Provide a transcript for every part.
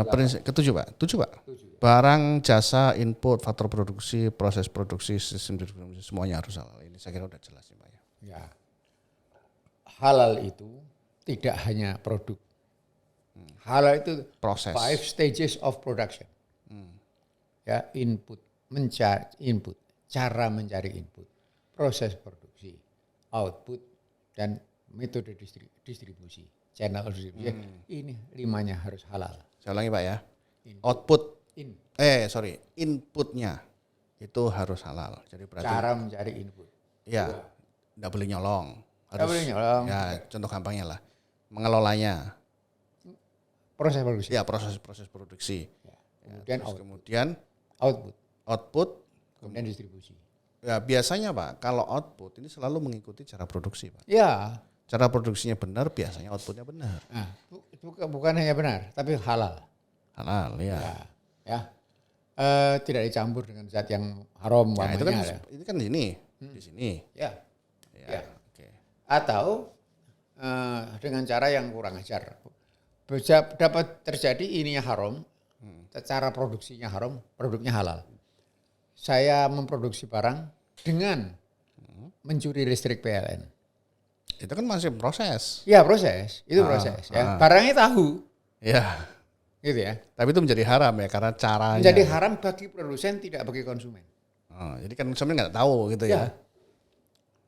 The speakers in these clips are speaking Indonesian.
Prinsip ketujuh Pak, barang, jasa, input, faktor produksi, proses produksi, sistem distribusi, semuanya harus halal. Ini saya kira udah jelas ya Pak ya. Ya. Halal itu tidak hanya produk. Halal itu Proses. 5 stages of production. Ya, input, mencari input, cara mencari input, proses produksi, output, dan metode distribusi, channel distribusi. Ini 5-nya harus halal. Saya ulangi Pak ya. Inputnya itu harus halal. Jadi berarti Cara mencari input. ya, enggak boleh nyolong. Nggak boleh nyolong. Ya, contoh gampangnya lah. Mengelolanya. Proses produksi. Ya, proses produksi. Ya. Kemudian Kemudian output, kemudian distribusi. ya biasanya Pak, kalau output ini selalu mengikuti cara produksi Pak. Ya. Cara produksinya benar, biasanya outputnya benar. Nah, bukan hanya benar, tapi halal. Halal ya. Ya. Tidak dicampur dengan zat yang haram. Nah, itu kan ya. ini kan di sini. Ya. Oke. Atau dengan cara yang kurang ajar. Dapat terjadi ininya haram, cara produksinya haram, produknya halal. Saya memproduksi barang dengan mencuri listrik PLN. Itu kan masih proses. Ya proses, itu proses. Ya. Barangnya tahu, Ya. gitu ya. Tapi itu menjadi haram ya karena caranya. Menjadi haram bagi produsen, tidak bagi konsumen. Oh, jadi kan konsumen nggak tahu gitu ya.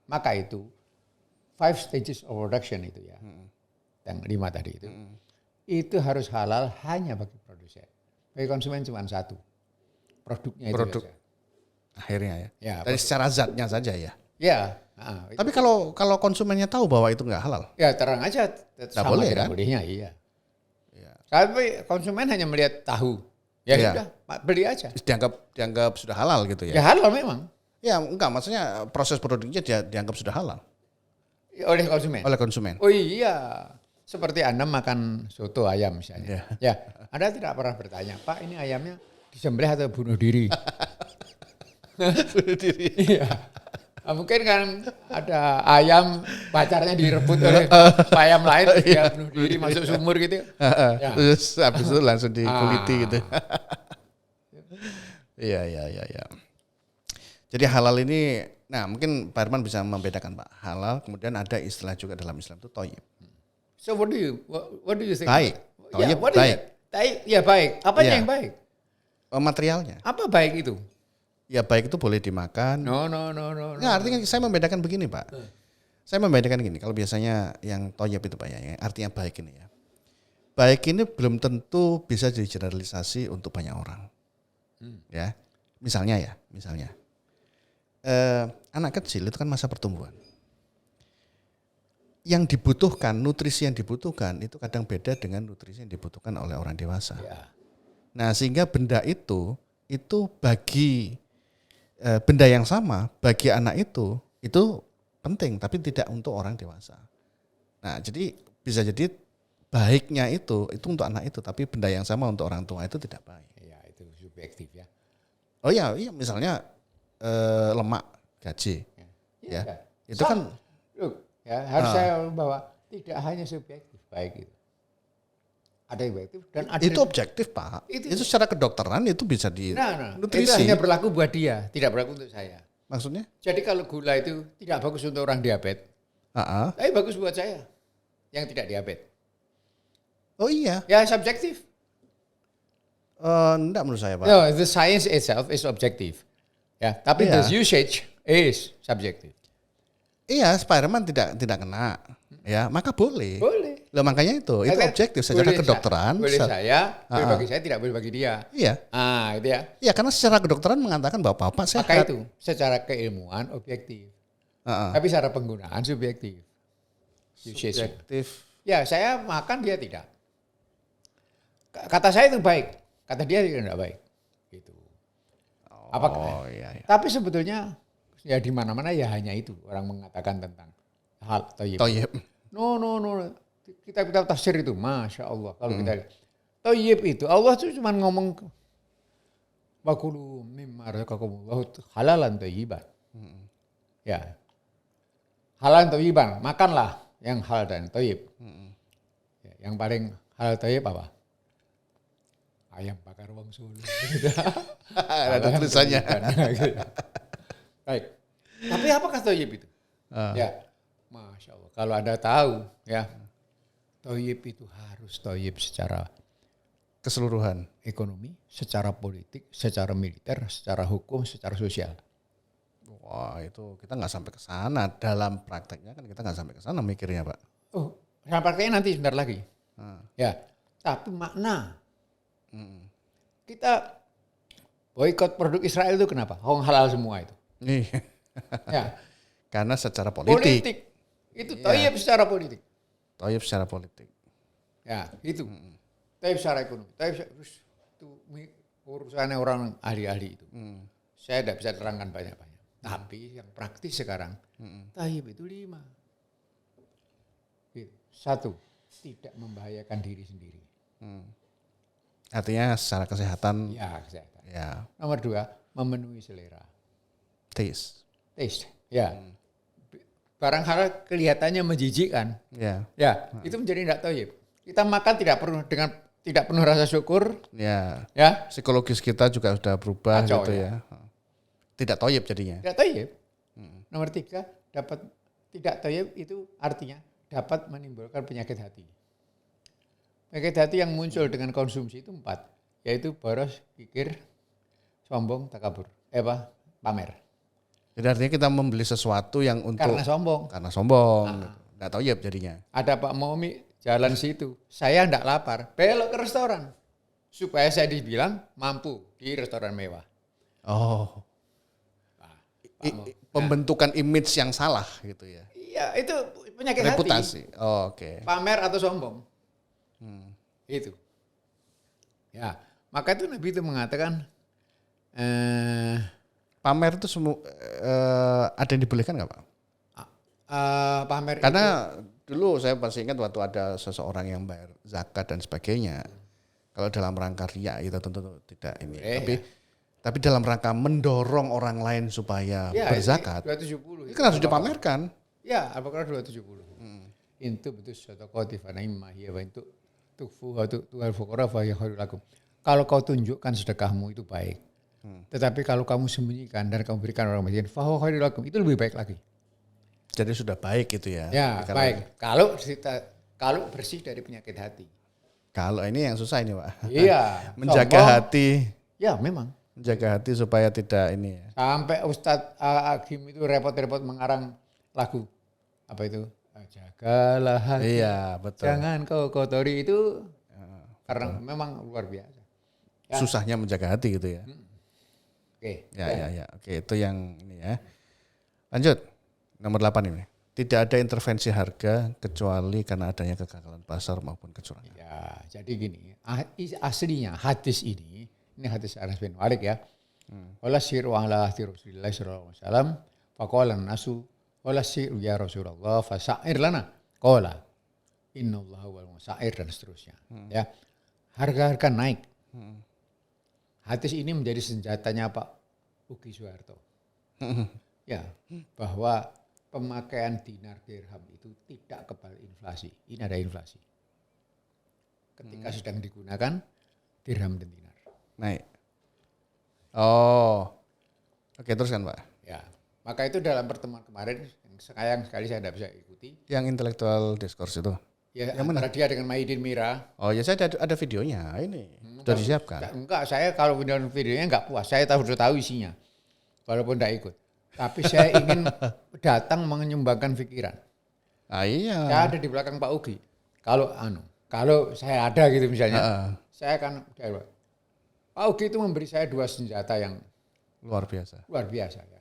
Maka itu 5 stages of production itu ya, yang 5 tadi itu harus halal hanya bagi produsen. Bagi konsumen cuma 1, produknya itu saja. Akhirnya ya. Ya, dari secara zatnya saja ya. Ya. Tapi kalau konsumennya tahu bahwa itu nggak halal. Ya terang aja. Sama boleh tidak kan? bolehnya iya. Tapi konsumen hanya melihat tahu. Ya sudah, beli aja. Dianggap sudah halal gitu Ya ya. halal memang. Ya enggak, maksudnya proses produknya dianggap sudah halal Oleh konsumen. oleh konsumen. Oh iya. Seperti Anda makan soto ayam misalnya. Ya. Anda tidak pernah bertanya, Pak ini ayamnya disembelih atau bunuh diri? Bunuh diri. Iya. Nah, mungkin kan ada ayam pacarnya direbut oleh ayam lain, dia bunuh diri masuk sumur gitu. Ya. Terus habis itu langsung dikuliti gitu. Iya. Jadi halal ini, nah mungkin Pak Herman bisa membedakan Pak. Halal, kemudian ada istilah juga dalam Islam itu thayyib. So what do you think? Baik. Thayyib baik. Ya baik. Apanya yang baik? Materialnya. Apa baik itu? Ya baik itu boleh dimakan. No. Nggak, artinya saya membedakan begini Pak. Saya membedakan gini, kalau biasanya yang thayyib itu Pak ya, artinya baik ini ya. Baik ini belum tentu bisa digeneralisasi untuk banyak orang. Ya, misalnya anak kecil itu kan masa pertumbuhan. Yang dibutuhkan, nutrisi yang dibutuhkan itu kadang beda dengan nutrisi yang dibutuhkan oleh orang dewasa. Ya. Nah sehingga benda itu bagi benda yang sama bagi anak itu penting tapi tidak untuk orang dewasa. Nah jadi bisa jadi baiknya itu untuk anak itu tapi benda yang sama untuk orang tua itu tidak baik. Ya itu subjektif ya. Oh iya misalnya lemak gaji ya. Itu kan harus saya bahwa tidak hanya subjektif baik itu. Ada yang objektif dan ada itu objektif Pak. Itu secara kedokteran itu bisa di nutrisi. Itu hanya berlaku buat dia, tidak berlaku untuk saya. Maksudnya? Jadi kalau gula itu tidak bagus untuk orang diabetes, tapi bagus buat saya yang tidak diabetes. Oh iya. Ya subjektif. Enggak menurut saya Pak. No, the science itself is objective. Ya, tapi the usage is subjective. Iya, Spiderman tidak kena, ya maka boleh. Boleh. Lah makanya itu objektif secara kedokteran. Boleh boleh bagi saya, tidak boleh bagi dia. Iya. Itu ya. Iya, karena secara kedokteran mengatakan bahwa bapak sehat. Maka itu secara keilmuan objektif, tapi secara penggunaan subjektif. Subjektif. Ya, saya makan dia tidak. Kata saya itu baik, kata dia tidak baik. Gitu. Apakah? Iya. Tapi sebetulnya ya di mana-mana ya hanya itu orang mengatakan tentang hal thayyib. No. Kita tafsir itu, masya Allah. Kalau kita thayyib itu Allah tuh cuma ngomong wakulu mimma razaqakumullah halalan thayyiban. Ya. Halalan thayyiban, makanlah yang halal dan thayyib. Ya, yang paling halal thayyib apa? ayam bakar wong Solo. Ada tulisannya. Baik. Tapi apakah toyib itu? Ya, Masya Allah. Kalau Anda tahu, ya, toyib itu harus toyib secara Keseluruhan. ekonomi, secara politik, secara militer, secara hukum, secara sosial. Wah, itu kita nggak sampai ke sana. Dalam prakteknya kan kita nggak sampai ke sana mikirnya, Pak. Oh, sama prakteknya nanti sebentar lagi. Ya, tapi makna. Kita boikot produk Israel itu kenapa? Halal semua itu. Nih, Ya, karena secara politik. Itu toyib secara politik. Toyib secara politik. Ya, itu. Toyib secara ekonomi. Terus itu urusannya orang ahli-ahli itu. Saya tidak bisa terangkan banyak-banyak. Tapi yang praktis sekarang, toyib itu 5. 1, tidak membahayakan diri sendiri. Artinya secara kesehatan. Ya, kesehatan. Ya. Nomor 2, memenuhi selera. Taste. Ya. Barang halal kelihatannya menjijikkan. Ya. Ya, itu menjadi tidak toyib. Kita makan tidak penuh rasa syukur. Ya. Ya. Psikologis kita juga sudah berubah. Kacau, gitu ya. Tidak toyib jadinya. Tidak toyib. Nomor 3, tidak toyib itu artinya dapat menimbulkan penyakit hati. Penyakit hati yang muncul dengan konsumsi itu 4, yaitu boros, kikir, sombong, takabur. Pamer. Jadi artinya kita membeli sesuatu yang untuk Karena sombong. Gitu. Nggak toyib jadinya. Ada Pak Momi jalan situ, saya enggak lapar, belok ke restoran. Supaya saya dibilang mampu di restoran mewah. Oh. Pembentukan image yang salah gitu ya. Iya, itu penyakit reputasi. hati. Oh, oke. Pamer atau sombong. Itu. Ya, maka itu Nabi itu mengatakan pamer itu semua ada yang dibolehkan nggak Pak? Pamer karena dulu saya masih ingat waktu ada seseorang yang bayar zakat dan sebagainya. Kalau dalam rangka riya itu tentu tidak ini. Tapi dalam rangka mendorong orang lain supaya berzakat. 270. Itu kan harus dipamerkan. Ya, Al-Baqarah 270. Intu betul sadaqati fa ni'ma hiya wa intu tukfu wa tu'al fuqara fa khairul lakum. Kalau kau tunjukkan sedekahmu itu baik. Tetapi kalau kamu sembunyikan dan kamu berikan orang miskin, fa khairul lakum, itu lebih baik lagi. Jadi sudah baik gitu ya. Ya, baik. Kalau bersih dari penyakit hati. Kalau ini yang susah ini, Pak. Iya. Menjaga hati. Ya, memang. Menjaga hati supaya tidak ini ya. Sampai Ustadz Agim itu repot-repot mengarang lagu. Apa itu? Jagalah hati. Iya, betul. Jangan kau kotori itu. Karena memang luar biasa. Ya. Susahnya menjaga hati gitu ya. Oke. Ya. Oke, itu yang ini ya. Lanjut. Nomor 8 ini. Tidak ada intervensi harga kecuali karena adanya kegagalan pasar maupun kecurangan. Ya, jadi gini. Aslinya hadis ini hadis Anas bin Malik ya. Wala siru ala ahdi Rasulillah sallallahu alaihi wasallam faqala an-nasu wala siru ya Rasulullah fasa'ir lana. Qala innallaha wal musa'ir dan seterusnya. Ya. Harga-harga naik. Hadis ini menjadi senjatanya Pak Ugi Soeharto. Ya, bahwa pemakaian dinar dirham itu tidak kebal inflasi. Ini ada inflasi. Ketika sedang digunakan dirham dan dinar. Naik. Oh. Oke, terus kan Pak? Ya. Maka itu dalam pertemuan kemarin yang sayang sekali saya tidak bisa ikuti. Yang intellectual discourse itu. Ya, yang antara dia dengan Maidin Mira. Oh ya, saya ada videonya ini. Sudah disiapkan. Enggak, saya kalau videonya enggak puas. Saya sudah tahu isinya. Walaupun tidak ikut. Tapi saya ingin datang menyumbangkan pikiran. Iya. Saya ada di belakang Pak Ugi. Kalau saya ada gitu misalnya, saya akan Pak Ugi itu memberi saya 2 senjata yang luar biasa. Luar biasa ya.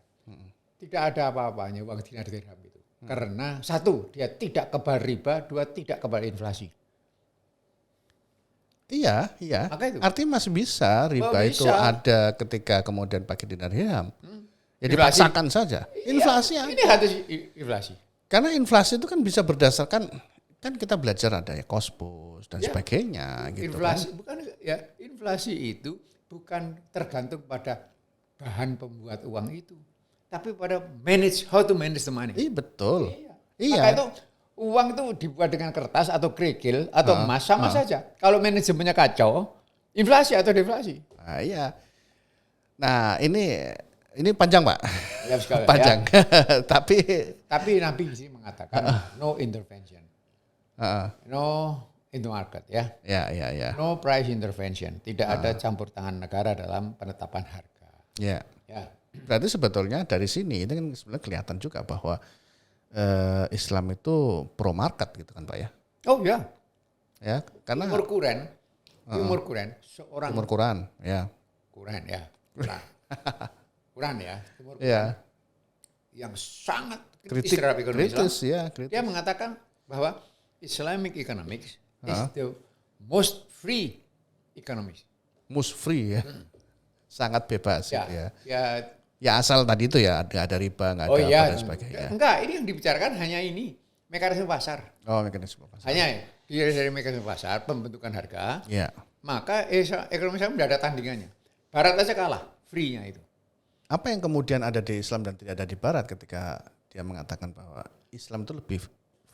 Tidak ada apa-apanya uang dinar dirham itu. Karena 1, dia tidak kebal riba, 2, tidak kebal inflasi. Iya. Maka itu. Artinya masih bisa riba itu ada ketika kemudian pakai dinar dirham. Ya dipaksakan saja. Inflasi. Ini hadis inflasi. Karena inflasi itu kan bisa berdasarkan, kan kita belajar ada ya cost push dan sebagainya gitu. Inflasi kan. Inflasi itu bukan tergantung pada bahan pembuat uang itu, tapi pada how to manage the money. Iya betul. Iya. Maka itu uang itu dibuat dengan kertas atau kerikil atau emas sama saja. Kalau manajemennya kacau, Inflasi atau deflasi? Nah, iya. Nah, ini panjang, Pak. Ya, sekali, Panjang. ya. Tapi Nabi sih mengatakan no intervention. No into market ya. Ya. No price intervention. Tidak ada campur tangan negara dalam penetapan harga. Ya. Ya. Berarti sebetulnya dari sini itu kan sebenarnya kelihatan juga bahwa Islam itu pro market gitu kan, Pak ya. Oh ya. Ya, karena Timur Quran seorang Timur Quran, ya. Quran ya. Quran ya. Timur Quran Ya. yang sangat Kritik, terhadap ekonomi Islam. kritis ya, kritis. Dia mengatakan bahwa Islamic economics is the most free economics. Most free ya. Sangat bebas Ya, gitu ya. ya. Ya asal tadi itu ya nggak ada riba, nggak ada Oh apa iya. dan sebagainya. Enggak, ini yang dibicarakan hanya ini mekanisme pasar. Oh, mekanisme pasar. Hanya dari mekanisme pasar pembentukan harga. Ya. Maka ekonomi Islam tidak ada tandingannya. Barat aja kalah, free-nya itu. Apa yang kemudian ada di Islam dan tidak ada di Barat ketika dia mengatakan bahwa Islam itu lebih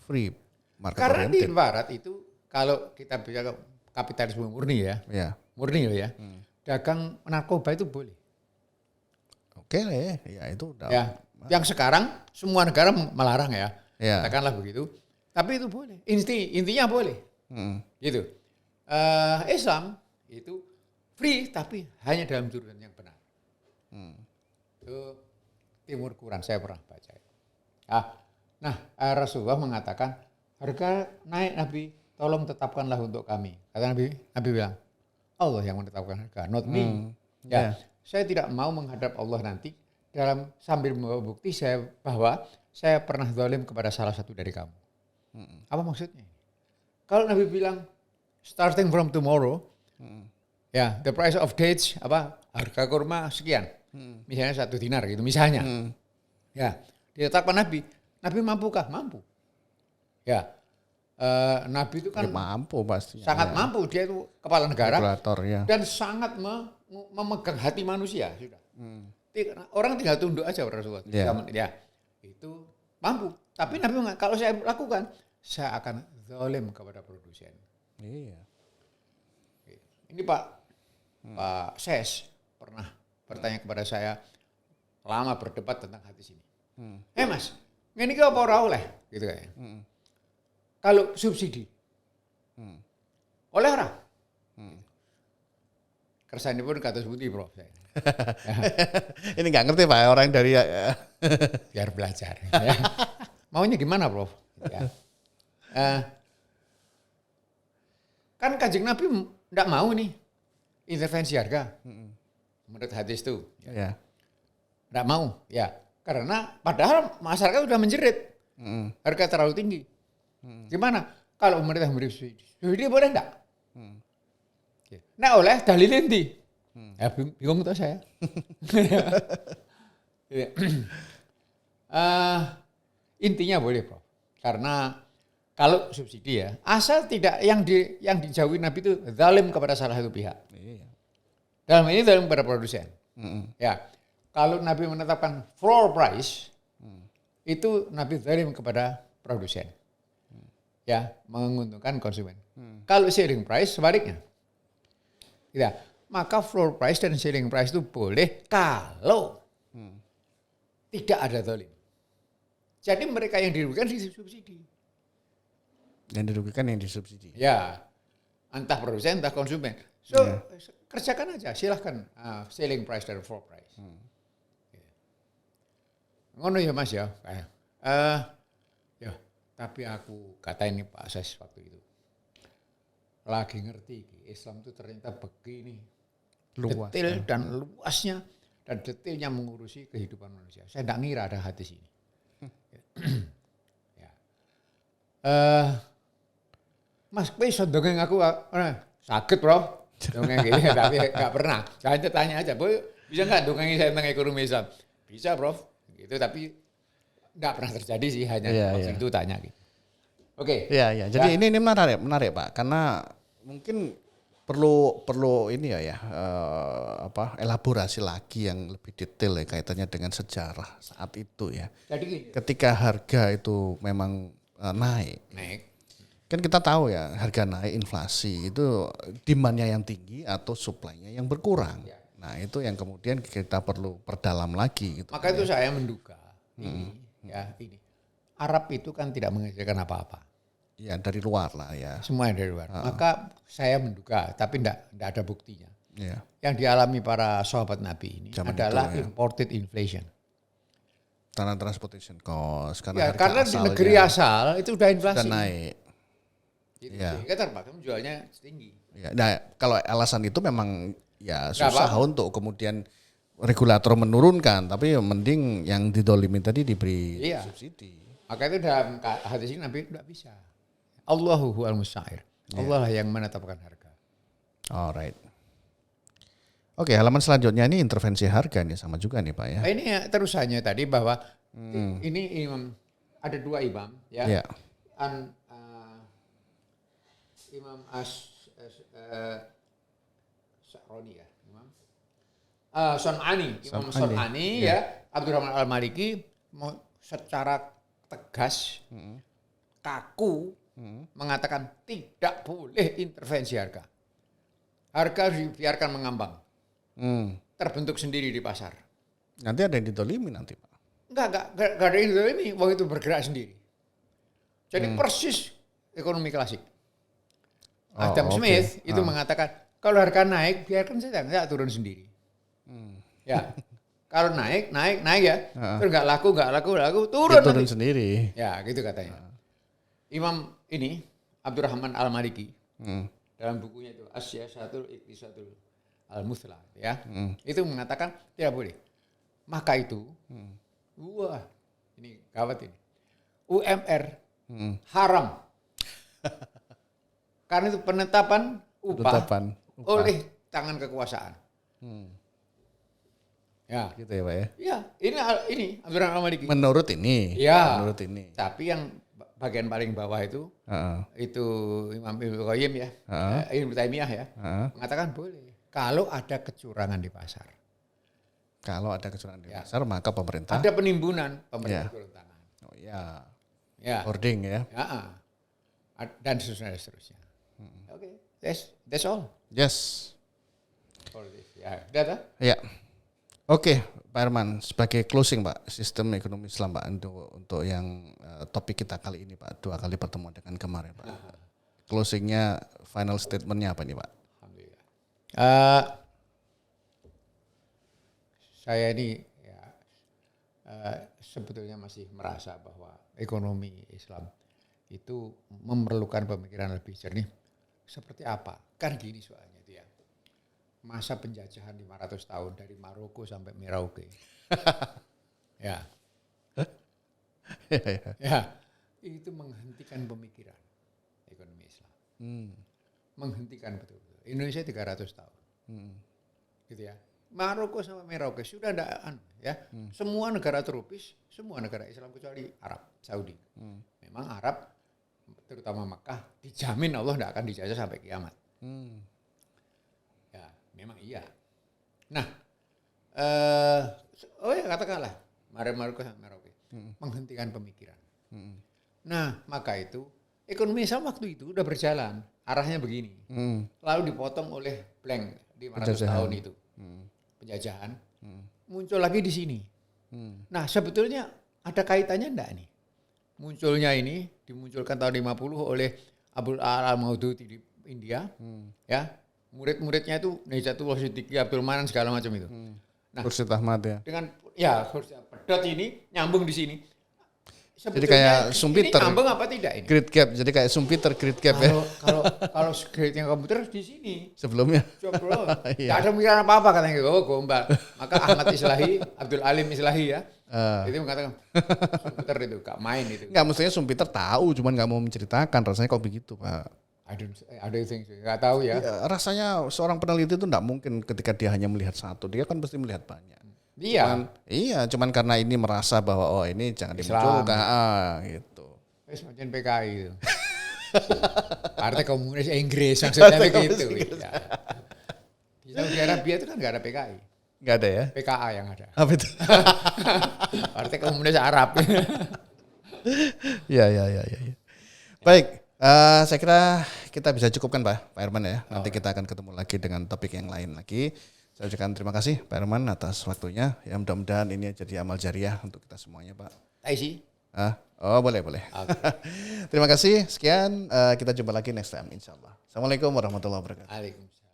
free market Karena di oriented? Barat itu kalau kita bicara kapitalisme murni ya, Ya. murni loh ya, dagang narkoba itu boleh. Oke, ya itu udah. Ya, yang sekarang semua negara melarang ya, Ya. katakanlah begitu. Tapi itu boleh, intinya boleh, gitu. Islam itu free tapi hanya dalam turunan yang benar. Itu Timur Quran saya pernah baca. Nah, Rasulullah mengatakan harga naik Nabi, tolong tetapkanlah untuk kami. Kata Nabi bilang, Allah yang menetapkan harga, not me. Ya, saya tidak mau menghadap Allah nanti sambil membawa bukti bahwa saya pernah zalim kepada salah satu dari kamu. Apa maksudnya? Kalau Nabi bilang starting from tomorrow, ya the price of dates harga kurma sekian, misalnya 1 dinar gitu misalnya, ya ditetapkan Nabi mampukah? Mampu. Ya, Nabi itu kan Ya, mampu pasti. sangat mampu, dia itu kepala negara Regulator ya. dan sangat memegang hati manusia sudah. Orang tinggal tunduk aja Rasulullah. Ya, itu mampu. Tapi Nabi mengatakan kalau saya lakukan, saya akan zalim kepada produsen. Iya. Ini Pak Ses pernah bertanya kepada saya, lama berdebat tentang hadis ini. Mas, ini apa ora oleh? Gitu kayak. Kalau subsidi, oleh ora? Kersane pun kata putih bro. Ini nggak ngerti Pak orang dari Biar belajar. Ya. Maunya gimana bro? Ya. Kan Kanjeng Nabi enggak mau nih intervensi harga. Menurut hadis itu. ya. Enggak mau. Ya. Karena padahal masyarakat sudah menjerit. Harga terlalu tinggi. Gimana? Kalau pemerintah memberi subsidi boleh enggak? Nah oleh dalilin di. Ya bingung tuh saya. Intinya boleh Prof. Karena kalau subsidi ya, asal tidak yang dijauhi Nabi itu zalim kepada salah satu pihak. Iya. Dalam ini zalim kepada produsen. Ya, kalau Nabi menetapkan floor price, itu Nabi zalim kepada produsen. Ya, menguntungkan konsumen. Kalau ceiling price sebaliknya. Ya, maka floor price dan ceiling price itu boleh kalau tidak ada zalim. Jadi mereka yang dirugikan disubsidi. Yang dirugikan yang disubsidi. Ya, entah produsen, entah konsumen. So, kerjakan aja, silahkan selling price dan floor price. Ngono ya Mas ya. Ya, tapi aku kata ini Pak Ses waktu itu. Lagi ngerti, Islam itu ternyata begini. Luas. Detail dan luasnya, dan detailnya mengurusi kehidupan manusia. Saya tidak ngira ada hadis ini. Ya. Mas, kowe iso dongeng aku sakit bro, dongeng gini tapi nggak pernah. Saya tanya aja, boy bisa nggak dongeng saya tentang ekonomi Islam? Bisa bro, gitu tapi nggak pernah terjadi sih hanya waktu itu tanya gitu. Oke. Iya. Jadi ini menarik Pak, karena mungkin perlu ini ya elaborasi lagi yang lebih detail ya kaitannya dengan sejarah saat itu ya. Jadi ketika harga itu memang naik. Kan kita tahu ya harga naik inflasi itu demand-nya yang tinggi atau supply-nya yang berkurang. Ya. Nah itu yang kemudian kita perlu perdalam lagi. Gitu. Maka itu saya menduga ini. Arab itu kan tidak menghasilkan apa-apa. Ya dari luar lah ya. Semua dari luar. Maka saya menduga, tapi tidak ada buktinya. Ya. Yang dialami para sahabat Nabi ini Zaman adalah itu, ya. imported inflation. Karena transportation cost, Ya, harga karena di asalnya negeri asal itu sudah inflasi. sudah naik. Gitu. Ya. Sehingga terpaksa menjualnya tinggi. Ya, nah kalau alasan itu memang ya susah untuk kemudian regulator menurunkan, tapi mending yang didolimin tadi diberi subsidi. Maka itu dalam hadis ini Nabi tidak bisa. Allahu huwal musair. Allah yang menetapkan harga. Alright. Oke, halaman selanjutnya ini intervensi harga nih sama juga nih Pak ya. Ini terusannya tadi bahwa ini imam, ada dua imam ya. Ya. Imam Sa'roni ya, Imam Son'ani ya, Abdurrahman Al-Maliki secara tegas, kaku mengatakan tidak boleh intervensi harga. Harga dibiarkan mengambang, terbentuk sendiri di pasar. Nanti ada yang didolimi nanti Pak. Enggak ada ini, waktu itu bergerak sendiri. Jadi persis ekonomi klasik. Adam Smith itu mengatakan kalau harga naik biarkan saja, nggak turun sendiri. Ya, kalau naik ya, terus nggak laku turun sendiri. Ya, gitu katanya. Imam ini Abdurrahman Al-Maliki dalam bukunya itu As-Siyasatul Iqtisadul Al-Muthla ya, itu mengatakan tidak boleh. Maka itu, wah ini gawat ini. UMR haram. Karena itu penetapan upah oleh tangan kekuasaan. Ya, gitu ya Pak ya. Ya, ini Abdurrahman Al-Maliki. Menurut ini. Ya. Menurut ini. Tapi yang bagian paling bawah itu Imam Ibnu Qayyim ya, Ibnu Taimiyah ya, mengatakan boleh kalau ada kecurangan di pasar. Kalau ada kecurangan di pasar, maka pemerintah ada penimbunan, pemerintah turun tangan. Oh ya. Ya. Hoarding ya. Dan seterusnya. Oke, that's all. Yes. Ya, udah tak? Ya. Oke, Pak Herman, sebagai closing Pak, sistem ekonomi Islam Pak untuk yang topik kita kali ini Pak, 2 kali pertemuan dengan kemarin Pak. Closingnya, final statementnya apa nih Pak? Alhamdulillah. Saya ini ya, sebetulnya masih merasa bahwa ekonomi Islam itu memerlukan pemikiran lebih jernih. Seperti apa? Kan gini soalnya itu ya. Masa penjajahan 500 tahun dari Maroko sampai Merauke. Ya. Ya. Itu menghentikan pemikiran ekonomi Islam. Menghentikan betul-betul. Indonesia 300 tahun. Gitu ya. Maroko sama Merauke sudah ada ya. Semua negara tropis, semua negara Islam kecuali Arab, Saudi. Memang Arab terutama Makkah dijamin Allah tidak akan dijajah sampai kiamat. Ya, memang iya. Nah, katakanlah Maroko sama Merauke menghentikan pemikiran. Nah, maka itu ekonomi Islam waktu itu udah berjalan, arahnya begini. Lalu dipotong oleh blank di 500 tahun itu. Penjajahan. Muncul lagi di sini. Nah, sebetulnya ada kaitannya enggak nih? Munculnya ini dimunculkan tahun 50 oleh Abdul Al-Maududi di India. Ya. Murid-muridnya itu Najatullah Siddiqi, Abdul Manan segala macam itu. Nah, Khursyid Ahmad ya. Dengan pedot ini nyambung di sini. Jadi kayak Sumpiter. Ini nyambung apa tidak ini? Great Gap. Jadi kayak Sumpiter Great Gap ya. Kalau grade-nya komputer di sini. Sebelumnya. Coba. Tidak ada pemikiran apa-apa katanya. Oh, gombal. Maka Ahmad Islahi, Abdul Alim Islahi ya. Itu mengatakan Sumpiter itu gak main itu. Enggak, mestinya Sumpiter tahu, cuman gak mau menceritakan. Rasanya kok begitu Pak. I don't think so. Gak tahu ya. Rasanya seorang peneliti itu enggak mungkin ketika dia hanya melihat satu. Dia kan pasti melihat banyak. Cuman karena ini merasa bahwa oh ini jangan dimunculkan gitu. Semacam PKI itu. Partai Komunis Inggris maksudnya begitu. Ya. Di Saudi Arabia itu kan nggak ada PKI. Nggak ada ya? PKA yang ada. Apa itu? Partai Komunis Arab. Ya. Baik, Saya kira kita bisa cukupkan Pak Herman ya. Nanti kita akan ketemu lagi dengan topik yang lain lagi. Saya ucapkan terima kasih Pak Herman atas waktunya. Ya mudah-mudahan ini jadi amal jariah untuk kita semuanya Pak. Taisi. Boleh. Okay. Terima kasih. Sekian. Kita jumpa lagi next time insyaallah. Assalamualaikum warahmatullahi wabarakatuh. Waalaikumsalam.